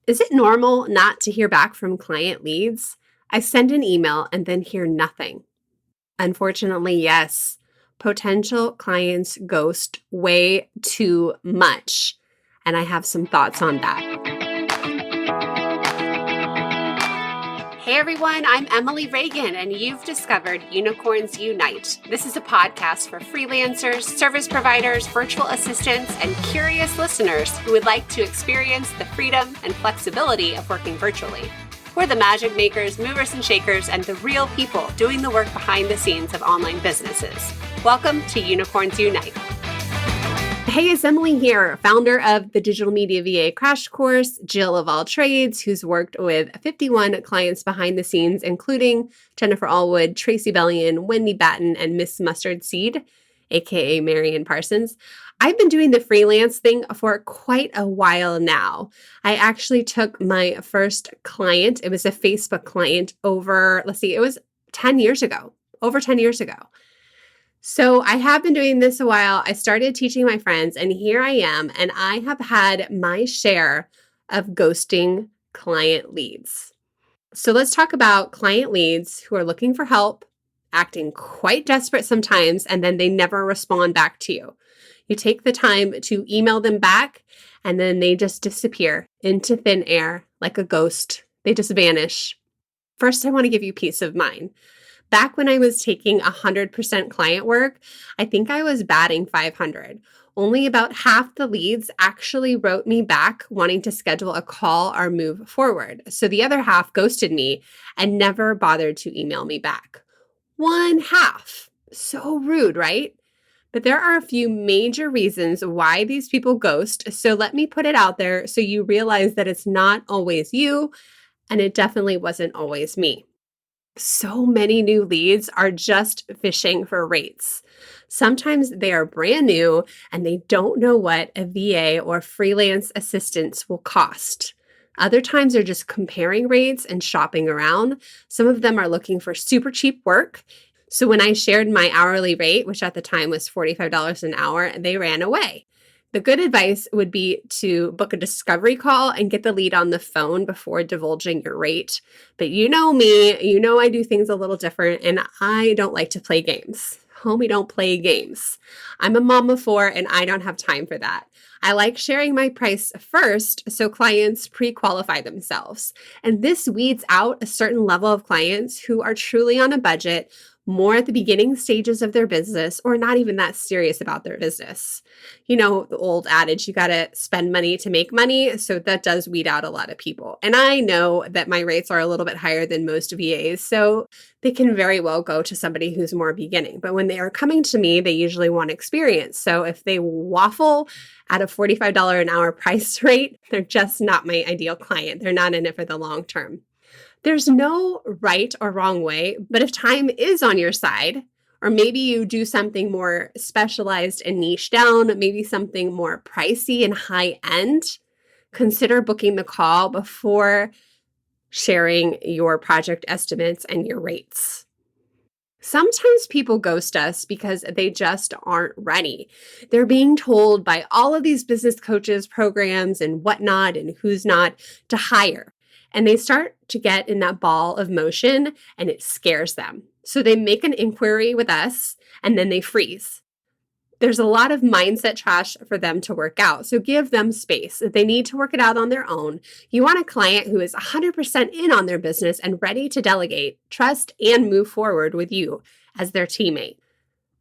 Is it normal not to hear back from client leads? I send an email and then hear nothing. Unfortunately, yes. Potential clients ghost way too much. And I have some thoughts on that. Hey everyone, I'm Emily Reagan, and you've discovered Unicorns Unite. This is a podcast for freelancers, service providers, virtual assistants, and curious listeners who would like to experience the freedom and flexibility of working virtually. We're the magic makers, movers and shakers, and the real people doing the work behind the scenes of online businesses. Welcome to Unicorns Unite. Hey, it's Emily here, founder of the Digital Media VA Crash Course, Jill of all trades, who's worked with 51 clients behind the scenes, including Jennifer Allwood, Tracy Bellion, Wendy Batten, and Miss Mustard Seed, aka Marian Parsons. I've been doing the freelance thing for quite a while now. I actually took my first client. It was a Facebook client it was 10 years ago, over 10 years ago. So I have been doing this a while. I started teaching my friends, and here I am, and I have had my share of ghosting client leads. So let's talk about client leads who are looking for help, acting quite desperate sometimes, and then they never respond back to you. You take the time to email them back, and then they just disappear into thin air like a ghost. They just vanish. First, I want to give you peace of mind. Back when I was taking 100% client work, I think I was batting 500. Only about half the leads actually wrote me back wanting to schedule a call or move forward. So the other half ghosted me and never bothered to email me back. One half. So rude, right? But there are a few major reasons why these people ghost. So let me put it out there so you realize that it's not always you, and it definitely wasn't always me. So many new leads are just fishing for rates. Sometimes they are brand new and they don't know what a VA or freelance assistance will cost. Other times they're just comparing rates and shopping around. Some of them are looking for super cheap work. So when I shared my hourly rate, which at the time was $45 an hour, they ran away. The good advice would be to book a discovery call and get the lead on the phone before divulging your rate. But you know me, you know I do things a little different, and I don't like to play games. Homie, don't play games. I'm a mom of four, and I don't have time for that. I like sharing my price first so clients pre-qualify themselves. And this weeds out a certain level of clients who are truly on a budget, more at the beginning stages of their business, or not even that serious about their business. You know, the old adage, you got to spend money to make money. So that does weed out a lot of people. And I know that my rates are a little bit higher than most VAs, so they can very well go to somebody who's more beginning. But when they are coming to me, they usually want experience. So if they waffle at a $45 an hour price rate, they're just not my ideal client. They're not in it for the long term. There's no right or wrong way, but if time is on your side, or maybe you do something more specialized and niche down, maybe something more pricey and high end, consider booking the call before sharing your project estimates and your rates. Sometimes people ghost us because they just aren't ready. They're being told by all of these business coaches, programs, and whatnot, and who's not to hire. And they start to get in that ball of motion and it scares them. So they make an inquiry with us and then they freeze. There's a lot of mindset trash for them to work out. So give them space. If they need to work it out on their own, you want a client who is 100% in on their business and ready to delegate, trust, and move forward with you as their teammate.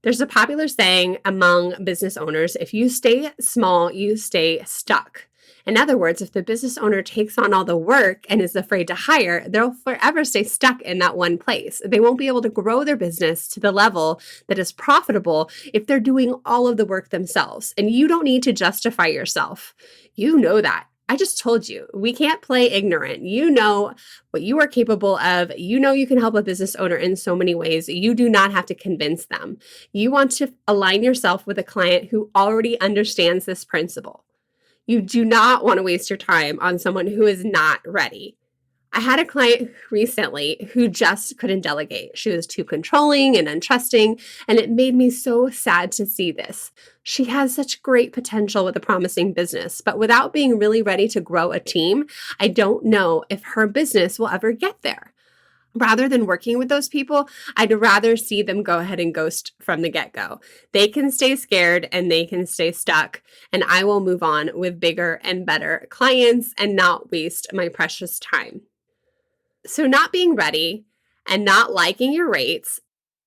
There's a popular saying among business owners, if you stay small, you stay stuck. In other words, if the business owner takes on all the work and is afraid to hire, they'll forever stay stuck in that one place. They won't be able to grow their business to the level that is profitable if they're doing all of the work themselves. And you don't need to justify yourself. You know that. I just told you, we can't play ignorant. You know what you are capable of. You know you can help a business owner in so many ways. You do not have to convince them. You want to align yourself with a client who already understands this principle. You do not want to waste your time on someone who is not ready. I had a client recently who just couldn't delegate. She was too controlling and untrusting, and it made me so sad to see this. She has such great potential with a promising business, but without being really ready to grow a team, I don't know if her business will ever get there. Rather than working with those people, I'd rather see them go ahead and ghost from the get-go. They can stay scared and they can stay stuck, and I will move on with bigger and better clients and not waste my precious time. So not being ready and not liking your rates,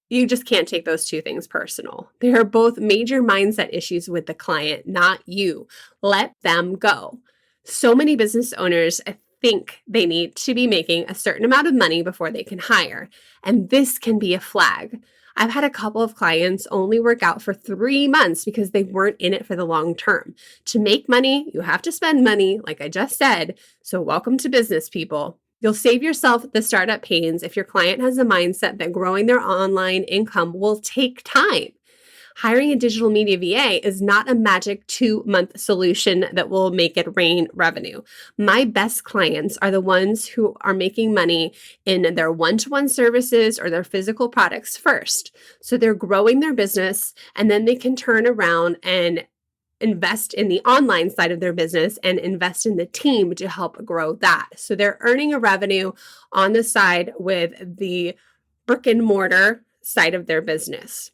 you just can't take those two things personal. They are both major mindset issues with the client, not you. Let them go. So many business owners think they need to be making a certain amount of money before they can hire, and this can be a flag. I've had a couple of clients only work out for 3 months because they weren't in it for the long term. To make money, you have to spend money, like I just said. So welcome to business, people. You'll save yourself the startup pains if your client has a mindset that growing their online income will take time. Hiring a digital media VA is not a magic 2-month solution that will make it rain revenue. My best clients are the ones who are making money in their one-to-one services or their physical products first. So they're growing their business, and then they can turn around and invest in the online side of their business and invest in the team to help grow that. So they're earning a revenue on the side with the brick and mortar side of their business.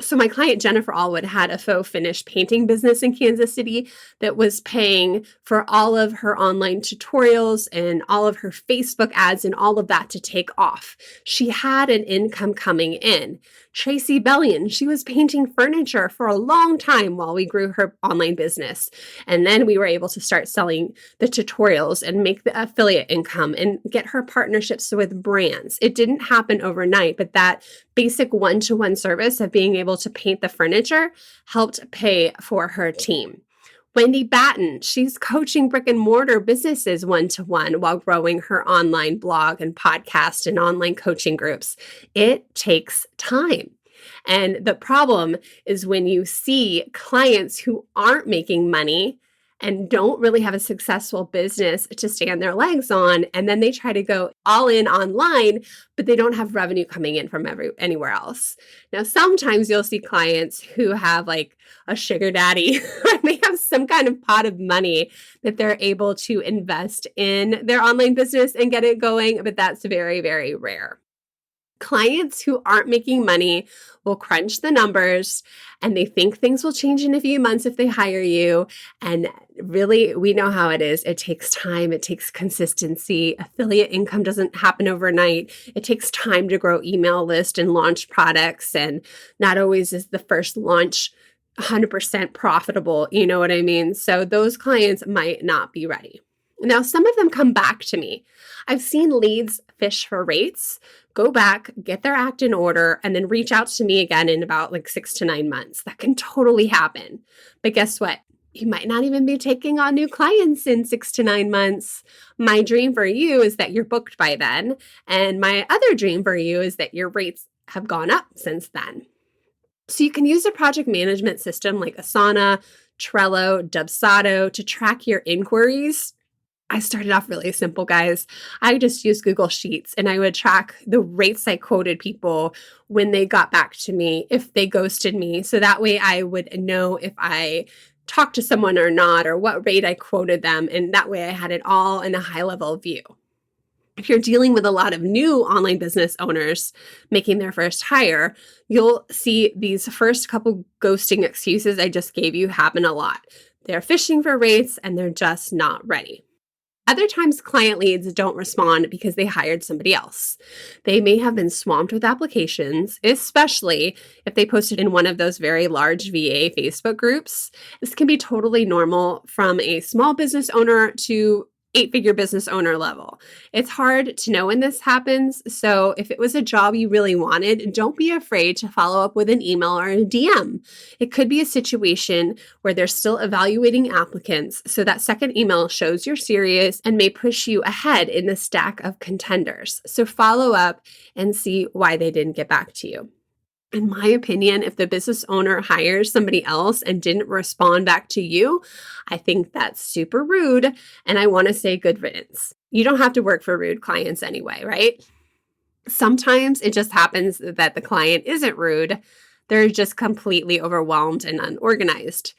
So my client, Jennifer Allwood, had a faux finish painting business in Kansas City that was paying for all of her online tutorials and all of her Facebook ads and all of that to take off. She had an income coming in. Tracy Bellion, she was painting furniture for a long time while we grew her online business. And then we were able to start selling the tutorials and make the affiliate income and get her partnerships with brands. It didn't happen overnight, but that basic one-to-one service of being able to paint the furniture helped pay for her team. Wendy Batten, she's coaching brick and mortar businesses one-to-one while growing her online blog and podcast and online coaching groups. It takes time. And the problem is when you see clients who aren't making money and don't really have a successful business to stand their legs on, and then they try to go all in online, but they don't have revenue coming in from anywhere else. Now, sometimes you'll see clients who have like a sugar daddy, they have some kind of pot of money that they're able to invest in their online business and get it going, but that's very, very rare. Clients who aren't making money will crunch the numbers and they think things will change in a few months if they hire you. And really, we know how it is. It takes time. It takes consistency. Affiliate income doesn't happen overnight. It takes time to grow email list and launch products. And not always is the first launch 100% profitable. You know what I mean? So those clients might not be ready. Now, some of them come back to me. I've seen leads fish for rates, go back, get their act in order, and then reach out to me again in about 6 to 9 months. That can totally happen. But guess what? You might not even be taking on new clients in 6 to 9 months. My dream for you is that you're booked by then. And my other dream for you is that your rates have gone up since then. So you can use a project management system like Asana, Trello, Dubsado to track your inquiries. I started off really simple, guys. I just used Google Sheets and I would track the rates I quoted people when they got back to me, if they ghosted me. So that way I would know if I talked to someone or not, or what rate I quoted them. And that way I had it all in a high level view. If you're dealing with a lot of new online business owners making their first hire, you'll see these first couple ghosting excuses I just gave you happen a lot. They're fishing for rates and they're just not ready. Other times, client leads don't respond because they hired somebody else. They may have been swamped with applications, especially if they posted in one of those very large VA Facebook groups. This can be totally normal from a small business owner to 8-figure business owner level. It's hard to know when this happens, so if it was a job you really wanted, don't be afraid to follow up with an email or a DM. It could be a situation where they're still evaluating applicants, so that second email shows you're serious and may push you ahead in the stack of contenders. So follow up and see why they didn't get back to you. In my opinion, if the business owner hires somebody else and didn't respond back to you, I think that's super rude. And I want to say good riddance. You don't have to work for rude clients anyway, right? Sometimes it just happens that the client isn't rude. They're just completely overwhelmed and unorganized.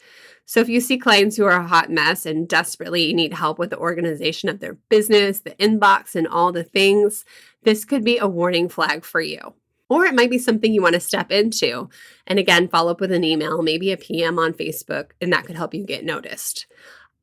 So if you see clients who are a hot mess and desperately need help with the organization of their business, the inbox, and all the things, this could be a warning flag for you. Or it might be something you want to step into. And again, follow up with an email, maybe a PM on Facebook, and that could help you get noticed.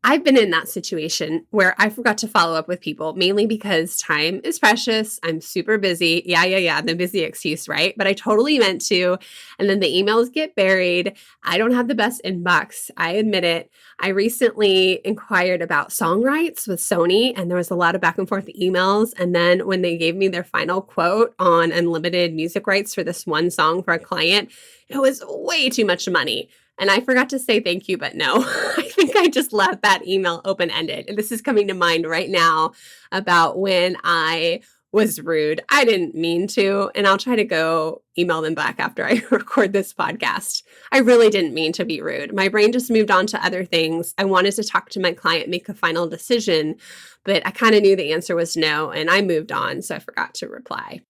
I've been in that situation where I forgot to follow up with people, mainly because time is precious. I'm super busy. Yeah, the busy excuse, right? But I totally meant to. And then the emails get buried. I don't have the best inbox. I admit it. I recently inquired about song rights with Sony, and there was a lot of back and forth emails. And then when they gave me their final quote on unlimited music rights for this one song for a client, it was way too much money. And I forgot to say thank you, but no, I think I just left that email open-ended. And this is coming to mind right now about when I was rude. I didn't mean to, and I'll try to go email them back after I record this podcast. I really didn't mean to be rude. My brain just moved on to other things. I wanted to talk to my client, make a final decision, but I kind of knew the answer was no, and I moved on, so I forgot to reply.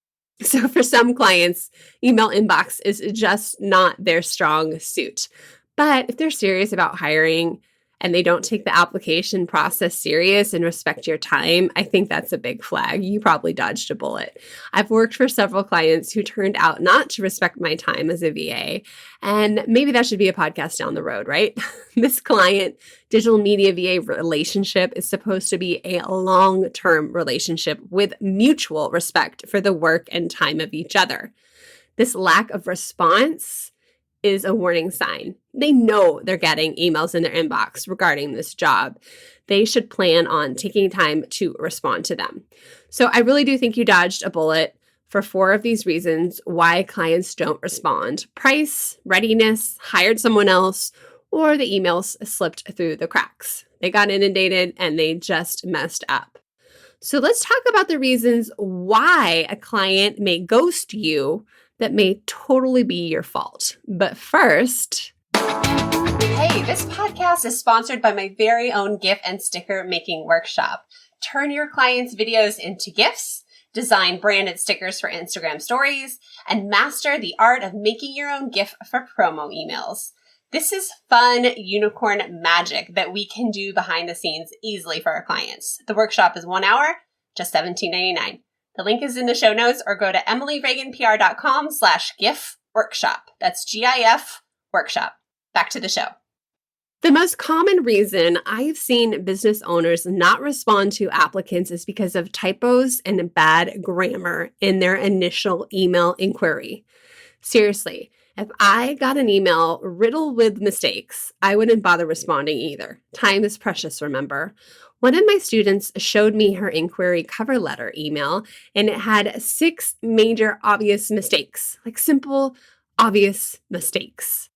So for some clients, email inbox is just not their strong suit. But if they're serious about hiring and they don't take the application process serious and respect your time, I think that's a big flag. You probably dodged a bullet. I've worked for several clients who turned out not to respect my time as a VA, and maybe that should be a podcast down the road, right? This client digital media VA relationship is supposed to be a long-term relationship with mutual respect for the work and time of each other. This lack of response is a warning sign. They know they're getting emails in their inbox regarding this job. They should plan on taking time to respond to them. So I really do think you dodged a bullet for 4 of these reasons why clients don't respond: price, readiness, hired someone else, or the emails slipped through the cracks. They got inundated and they just messed up. So let's talk about the reasons why a client may ghost you that may totally be your fault. But first, hey, this podcast is sponsored by my very own GIF and sticker making workshop. Turn your clients' videos into GIFs, design branded stickers for Instagram stories, and master the art of making your own GIF for promo emails. This is fun unicorn magic that we can do behind the scenes easily for our clients. The workshop is 1 hour, just $17.99. The link is in the show notes, or go to emilyreaganpr.com/GIF workshop. That's GIF workshop. Back to the show. The most common reason I've seen business owners not respond to applicants is because of typos and bad grammar in their initial email inquiry. Seriously, if I got an email riddled with mistakes, I wouldn't bother responding either. Time is precious, remember? One of my students showed me her inquiry cover letter email, and it had 6 major obvious mistakes, like simple, obvious mistakes.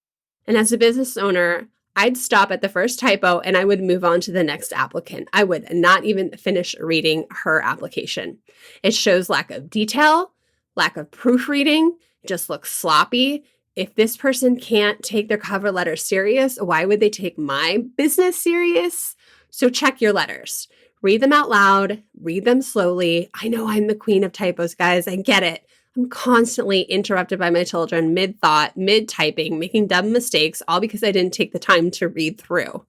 And as a business owner, I'd stop at the first typo and I would move on to the next applicant. I would not even finish reading her application. It shows lack of detail, lack of proofreading, just looks sloppy. If this person can't take their cover letter serious, why would they take my business serious? So check your letters. Read them out loud. Read them slowly. I know I'm the queen of typos, guys. I get it. I'm constantly interrupted by my children mid-thought, mid-typing, making dumb mistakes, all because I didn't take the time to read through.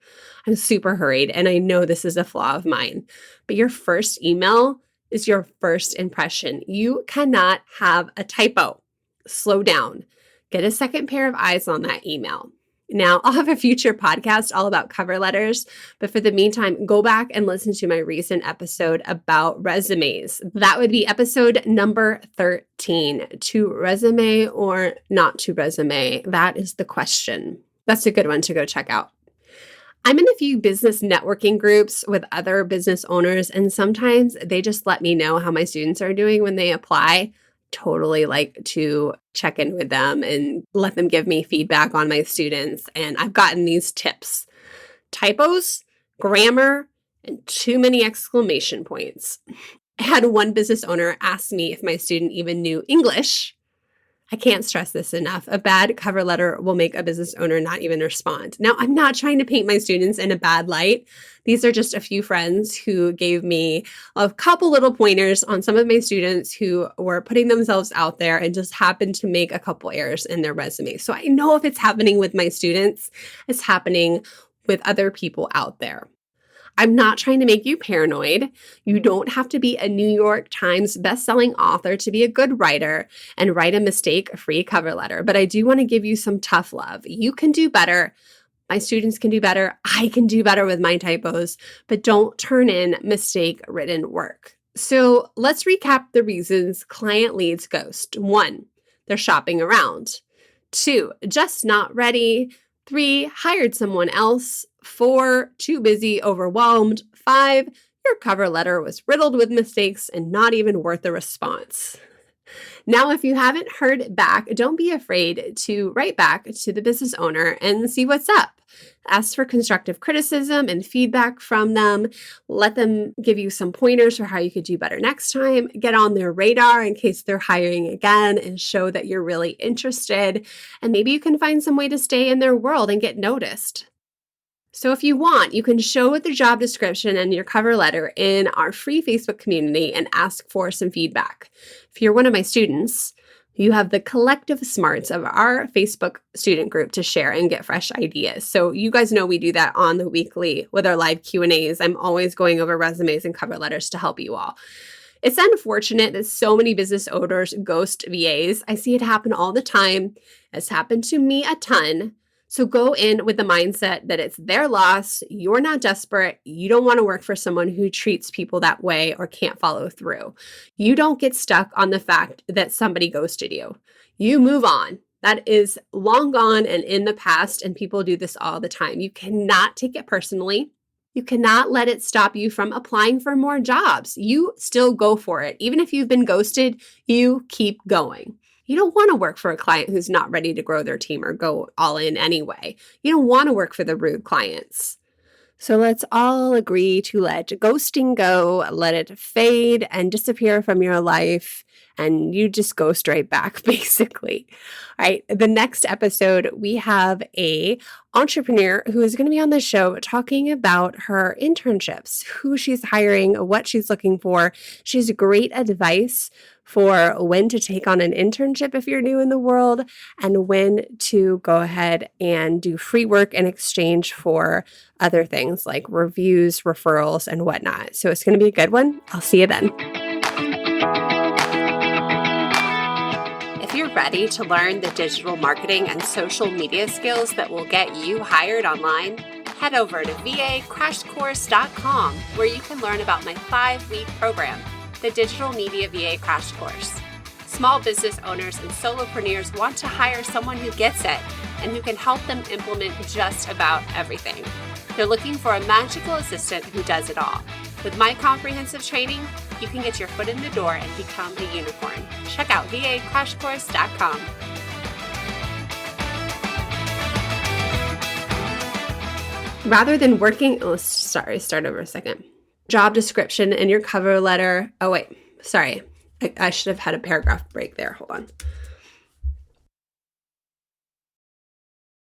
I'm super hurried, and I know this is a flaw of mine. But your first email is your first impression. You cannot have a typo. Slow down. Get a second pair of eyes on that email. Now, I'll have a future podcast all about cover letters, but for the meantime, go back and listen to my recent episode about resumes. That would be episode number 13, to resume or not to resume. That is the question. That's a good one to go check out. I'm in a few business networking groups with other business owners, and sometimes they just let me know how my students are doing when they apply. Totally like to check in with them and let them give me feedback on my students. And I've gotten these tips: typos, grammar, and too many exclamation points. I had one business owner ask me if my student even knew English. I can't stress this enough. A bad cover letter will make a business owner not even respond. Now, I'm not trying to paint my students in a bad light. These are just a few friends who gave me a couple little pointers on some of my students who were putting themselves out there and just happened to make a couple errors in their resume. So I know if it's happening with my students, it's happening with other people out there. I'm not trying to make you paranoid. You don't have to be a New York Times bestselling author to be a good writer and write a mistake-free cover letter. But I do want to give you some tough love. You can do better. My students can do better. I can do better with my typos, but don't turn in mistake-ridden work. So let's recap the reasons client leads ghost. 1, they're shopping around. 2, just not ready. 3, hired someone else. 4, too busy, overwhelmed. 5, your cover letter was riddled with mistakes and not even worth a response. Now, if you haven't heard back, don't be afraid to write back to the business owner and see what's up. Ask for constructive criticism and feedback from them. Let them give you some pointers for how you could do better next time. Get on their radar in case they're hiring again and show that you're really interested. And maybe you can find some way to stay in their world and get noticed. So if you want, you can show the job description and your cover letter in our free Facebook community and ask for some feedback. If you're one of my students, you have the collective smarts of our Facebook student group to share and get fresh ideas. So you guys know we do that on the weekly with our live Q&As. I'm always going over resumes and cover letters to help you all. It's unfortunate that so many business owners ghost VAs. I see it happen all the time. It's happened to me a ton. So go in with the mindset that it's their loss. You're not desperate. You don't want to work for someone who treats people that way or can't follow through. You don't get stuck on the fact that somebody ghosted you. You move on. That is long gone and in the past, and people do this all the time. You cannot take it personally. You cannot let it stop you from applying for more jobs. You still go for it. Even if you've been ghosted, you keep going. You don't want to work for a client who's not ready to grow their team or go all in anyway. You don't want to work for the rude clients. So let's all agree to let ghosting go, let it fade and disappear from your life, and you just go straight back, basically. All right, the next episode, we have a entrepreneur who is going to be on the show talking about her internships, who she's hiring, what she's looking for. She has great advice for when to take on an internship if you're new in the world and when to go ahead and do free work in exchange for other things like reviews, referrals, and whatnot. So it's going to be a good one. I'll see you then. If you're ready to learn the digital marketing and social media skills that will get you hired online, head over to vacrashcourse.com where you can learn about my 5-week program, the Digital Media VA Crash Course. Small business owners and solopreneurs want to hire someone who gets it and who can help them implement just about everything. They're looking for a magical assistant who does it all. With my comprehensive training, you can get your foot in the door and become a unicorn. Check out vacrashcourse.com. Rather than working, start over a second. Job description and your cover letter. Oh, wait, sorry. I should have had a paragraph break there. Hold on.